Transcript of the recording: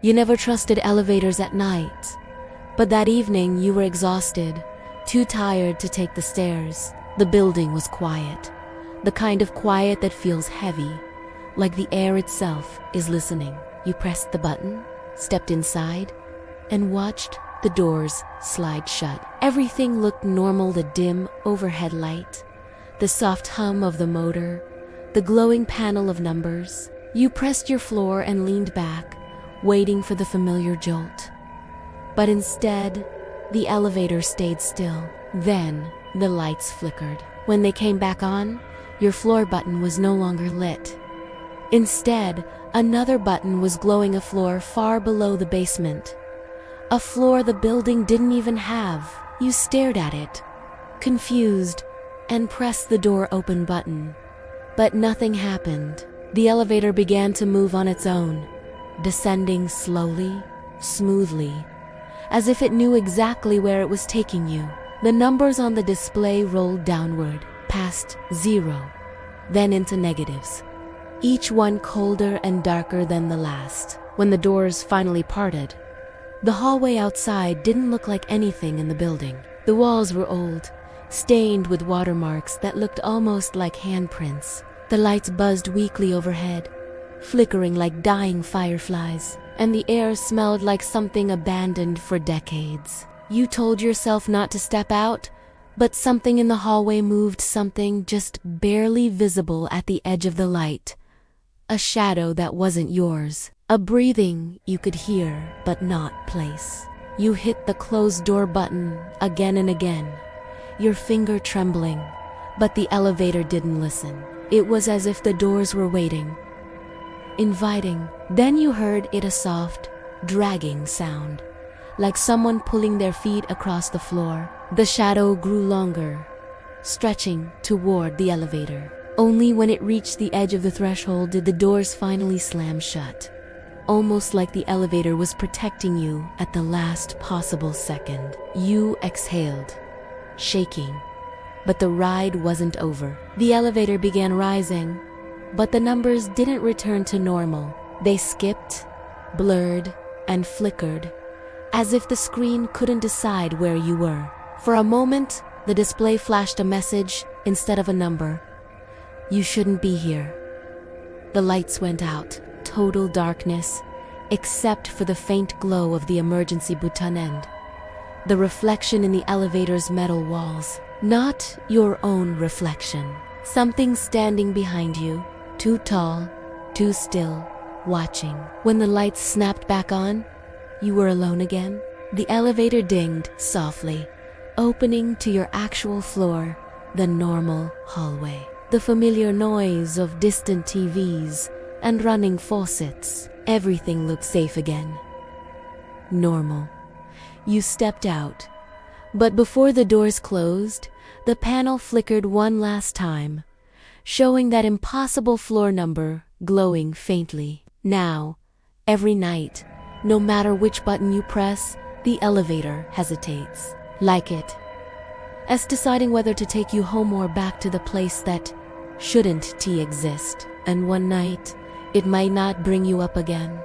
You never trusted elevators at night. But that evening you were exhausted, too tired to take the stairs. The building was quiet. The kind of quiet that feels heavy, like the air itself is listening. You pressed the button, stepped inside, and watched the doors slide shut. Everything looked normal: the dim overhead light, the soft hum of the motor, the glowing panel of numbers. You pressed your floor and leaned back, waiting for the familiar jolt. But instead, the elevator stayed still. Then, the lights flickered. When they came back on, your floor button was no longer lit. Instead, another button was glowing, a floor far below the basement. A floor the building didn't even have. You stared at it, confused, and pressed the door open button. But nothing happened. The elevator began to move on its own, descending slowly, smoothly, as if it knew exactly where it was taking you. The numbers on the display rolled downward, past 0, then into negatives, each one colder and darker than the last. When the doors finally parted, the hallway outside didn't look like anything in the building. The walls were old, stained with watermarks that looked almost like handprints. The lights buzzed weakly overhead, flickering like dying fireflies, and the air smelled like something abandoned for decades. You told yourself not to step out, but something in the hallway moved, something just barely visible at the edge of the light. A shadow that wasn't yours. A breathing you could hear but not place. You hit the closed door button again and again, your finger trembling, but the elevator didn't listen. It was as if the doors were waiting, inviting. Then you heard it, a soft, dragging sound, like someone pulling their feet across the floor. The shadow grew longer, stretching toward the elevator. Only when it reached the edge of the threshold did the doors finally slam shut, almost like the elevator was protecting you at the last possible second. You exhaled, shaking, but the ride wasn't over. The elevator began rising, but the numbers didn't return to normal. They skipped, blurred, and flickered, as if the screen couldn't decide where you were. For a moment, the display flashed a message instead of a number. You shouldn't be here. The lights went out, total darkness, except for the faint glow of the emergency button and the reflection in the elevator's metal walls. Not your own reflection. Something standing behind you, too tall, too still, watching. When the lights snapped back on, you were alone again. The elevator dinged softly, opening to your actual floor, the normal hallway. The familiar noise of distant TVs and running faucets. Everything looked safe again. Normal. You stepped out, but before the doors closed, the panel flickered one last time, showing that impossible floor number glowing faintly. Now, every night, no matter which button you press, the elevator hesitates. Like it, as deciding whether to take you home or back to the place that shouldn't exist. And one night, it might not bring you up again.